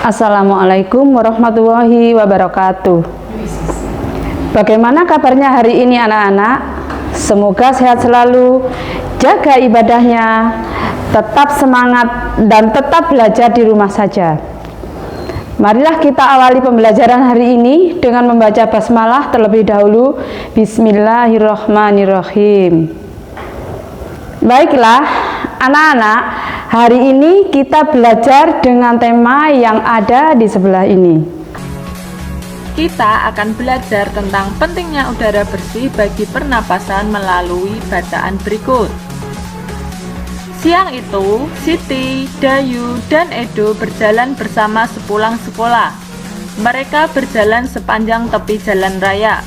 Assalamualaikum warahmatullahi wabarakatuh. Bagaimana kabarnya hari ini anak-anak? Semoga sehat selalu, jaga ibadahnya, tetap semangat dan tetap belajar di rumah saja. Marilah kita awali pembelajaran hari ini dengan membaca basmalah terlebih dahulu. Bismillahirrahmanirrahim. Baiklah anak-anak, hari ini kita belajar dengan tema yang ada di sebelah ini. Kita akan belajar tentang pentingnya udara bersih bagi pernapasan melalui bacaan berikut. Siang itu, Siti, Dayu, dan Edo berjalan bersama sepulang sekolah. Mereka berjalan sepanjang tepi jalan raya.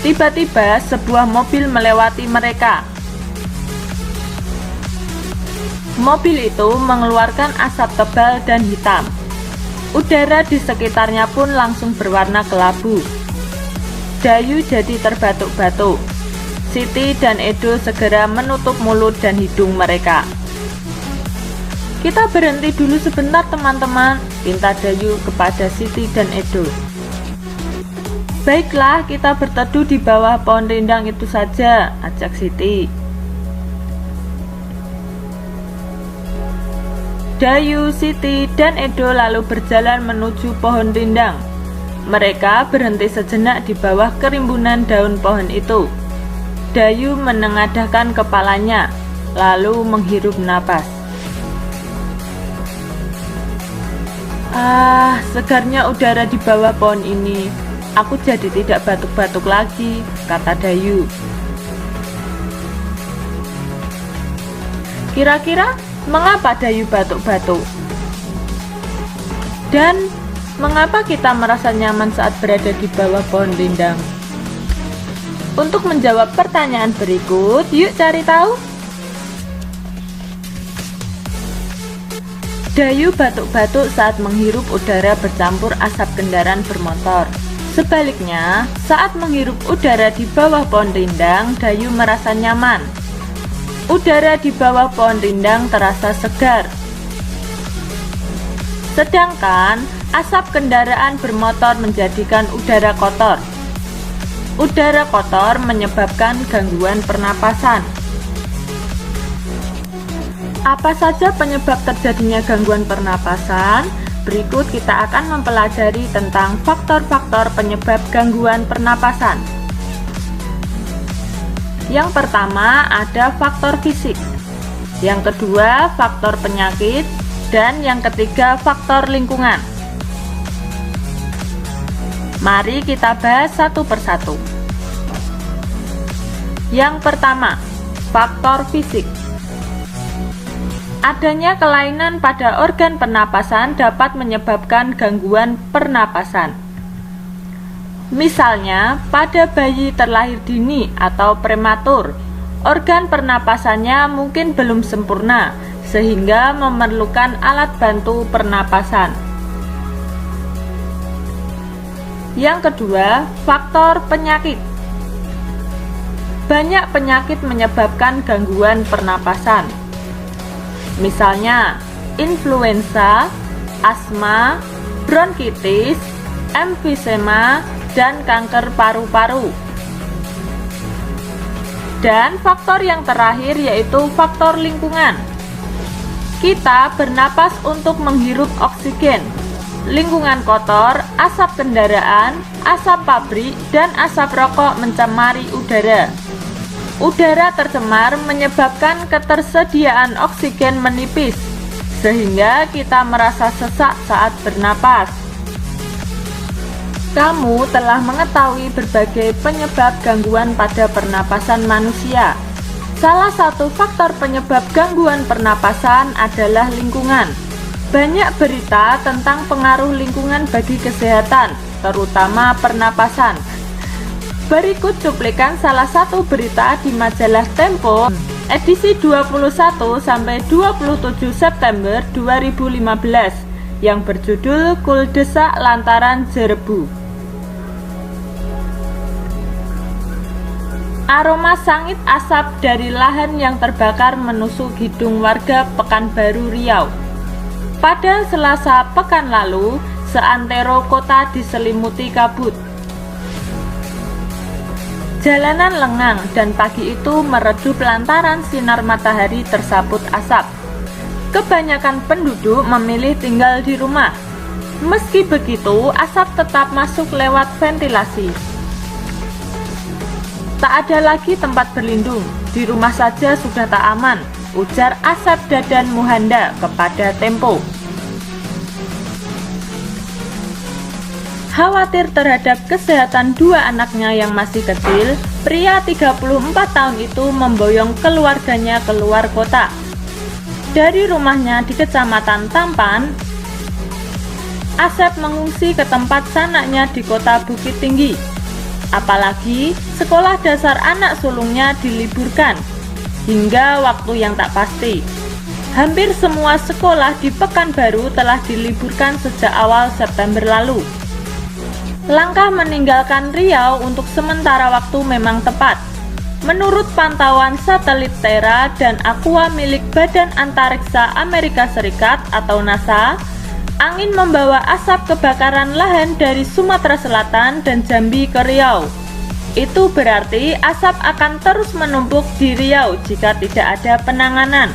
Tiba-tiba sebuah mobil melewati mereka. Mobil itu mengeluarkan asap tebal dan hitam. Udara di sekitarnya pun langsung berwarna kelabu. Dayu jadi terbatuk-batuk. Siti dan Edo segera menutup mulut dan hidung mereka. "Kita berhenti dulu sebentar teman-teman," pinta Dayu kepada Siti dan Edo. "Baiklah, kita berteduh di bawah pohon rindang itu saja," ajak Siti. Dayu, Siti, dan Edo lalu berjalan menuju pohon rindang. Mereka berhenti sejenak di bawah kerimbunan daun pohon itu. Dayu menengadahkan kepalanya, lalu menghirup napas. "Ah, segarnya udara di bawah pohon ini. Aku jadi tidak batuk-batuk lagi," kata Dayu. "Kira-kira mengapa Dayu batuk-batuk? Dan mengapa kita merasa nyaman saat berada di bawah pohon rindang?" Untuk menjawab pertanyaan berikut, yuk cari tahu. Dayu batuk-batuk saat menghirup udara bercampur asap kendaraan bermotor. Sebaliknya, saat menghirup udara di bawah pohon rindang, Dayu merasa nyaman. Udara di bawah pohon rindang terasa segar. Sedangkan asap kendaraan bermotor menjadikan udara kotor. Udara kotor menyebabkan gangguan pernapasan. Apa saja penyebab terjadinya gangguan pernapasan? Berikut kita akan mempelajari tentang faktor-faktor penyebab gangguan pernapasan. Yang pertama ada faktor fisik, yang kedua faktor penyakit, dan yang ketiga faktor lingkungan. Mari kita bahas satu persatu. Yang pertama, faktor fisik. Adanya kelainan pada organ pernapasan dapat menyebabkan gangguan pernapasan. Misalnya, pada bayi terlahir dini atau prematur, organ pernapasannya mungkin belum sempurna, sehingga memerlukan alat bantu pernapasan. Yang kedua, faktor penyakit. Banyak penyakit menyebabkan gangguan pernapasan. Misalnya, influenza, asma, bronkitis, emfisema, dan kanker paru-paru. Dan faktor yang terakhir yaitu faktor lingkungan. Kita bernapas untuk menghirup oksigen. Lingkungan kotor, asap kendaraan, asap pabrik, dan asap rokok mencemari udara. Udara tercemar menyebabkan ketersediaan oksigen menipis, sehingga kita merasa sesak saat bernapas. Kamu telah mengetahui berbagai penyebab gangguan pada pernapasan manusia. Salah satu faktor penyebab gangguan pernapasan adalah lingkungan. Banyak berita tentang pengaruh lingkungan bagi kesehatan, terutama pernapasan. Berikut cuplikan salah satu berita di majalah Tempo, edisi 21-27 September 2015, yang berjudul "Kuldesak Lantaran Jerebu". Aroma sangit asap dari lahan yang terbakar menusuk hidung warga Pekanbaru Riau. Pada Selasa pekan lalu, seantero kota diselimuti kabut. Jalanan lengang dan pagi itu meredup lantaran sinar matahari tersaput asap. Kebanyakan penduduk memilih tinggal di rumah. Meski begitu, asap tetap masuk lewat ventilasi. Tak ada lagi tempat berlindung, di rumah saja sudah tak aman, ujar Asep Dadan Muhanda kepada Tempo. Khawatir terhadap kesehatan dua anaknya yang masih kecil, pria 34 tahun itu memboyong keluarganya keluar kota. Dari rumahnya di Kecamatan Tampan, Asep mengungsi ke tempat sanaknya di kota Bukit Tinggi. Apalagi sekolah dasar anak sulungnya diliburkan hingga waktu yang tak pasti. Hampir semua sekolah di Pekanbaru telah diliburkan sejak awal September lalu. Langkah meninggalkan Riau untuk sementara waktu memang tepat. Menurut pantauan satelit Terra dan Aqua milik Badan Antariksa Amerika Serikat atau NASA, angin membawa asap kebakaran lahan dari Sumatera Selatan dan Jambi ke Riau. Itu berarti asap akan terus menumpuk di Riau jika tidak ada penanganan.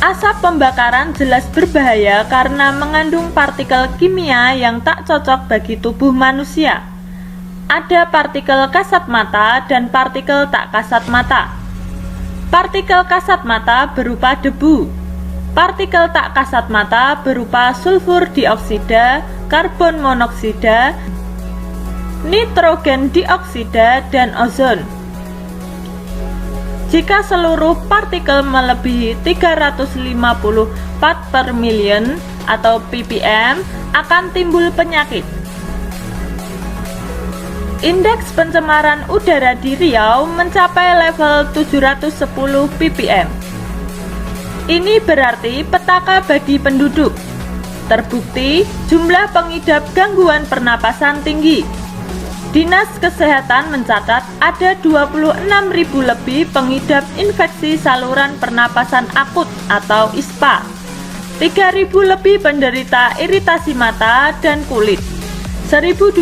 Asap pembakaran jelas berbahaya karena mengandung partikel kimia yang tak cocok bagi tubuh manusia. Ada partikel kasat mata dan partikel tak kasat mata. Partikel kasat mata berupa debu. Partikel tak kasat mata berupa sulfur dioksida, karbon monoksida, nitrogen dioksida, dan ozon. Jika seluruh partikel melebihi 350 part per million atau ppm, akan timbul penyakit. Indeks pencemaran udara di Riau mencapai level 710 ppm. Ini berarti petaka bagi penduduk. Terbukti jumlah pengidap gangguan pernapasan tinggi. Dinas Kesehatan mencatat ada 26.000 lebih pengidap infeksi saluran pernapasan akut atau ISPA, 3.000 lebih penderita iritasi mata dan kulit, 1.200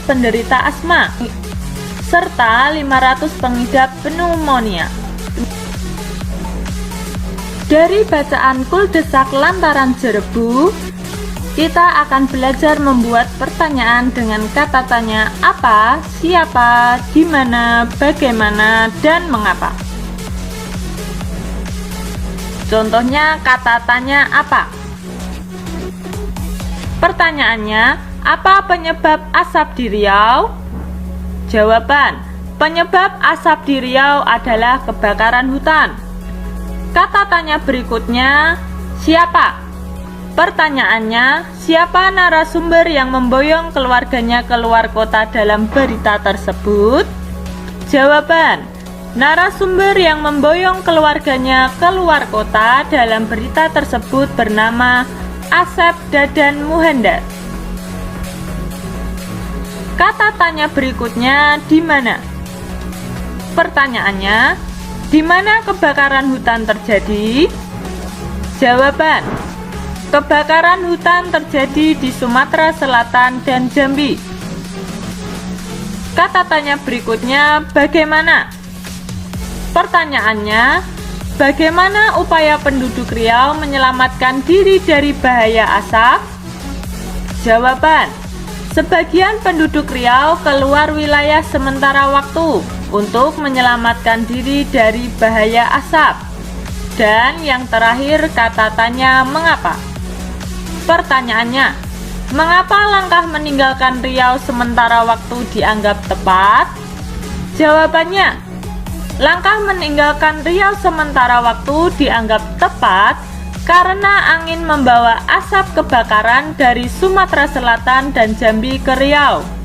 penderita asma, serta 500 pengidap pneumonia. Dari bacaan Kuldesak lantaran Jerebu, kita akan belajar membuat pertanyaan dengan kata tanya apa, siapa, di mana, bagaimana, dan mengapa. Contohnya kata tanya apa. Pertanyaannya, apa penyebab asap di Riau? Jawaban, penyebab asap di Riau adalah kebakaran hutan. Kata tanya berikutnya, siapa? Pertanyaannya, siapa narasumber yang memboyong keluarganya keluar kota dalam berita tersebut? Jawaban, narasumber yang memboyong keluarganya keluar kota dalam berita tersebut bernama Asep Dadan Muhanda. Kata tanya berikutnya, di mana? Pertanyaannya, di mana kebakaran hutan terjadi? Jawaban, kebakaran hutan terjadi di Sumatera Selatan dan Jambi. Kata tanya berikutnya, bagaimana? Pertanyaannya, bagaimana upaya penduduk Riau menyelamatkan diri dari bahaya asap? Jawaban, sebagian penduduk Riau keluar wilayah sementara waktu untuk menyelamatkan diri dari bahaya asap. Dan yang terakhir, kata tanya mengapa? Pertanyaannya, mengapa langkah meninggalkan Riau sementara waktu dianggap tepat? Jawabannya, langkah meninggalkan Riau sementara waktu dianggap tepat karena angin membawa asap kebakaran dari Sumatera Selatan dan Jambi ke Riau.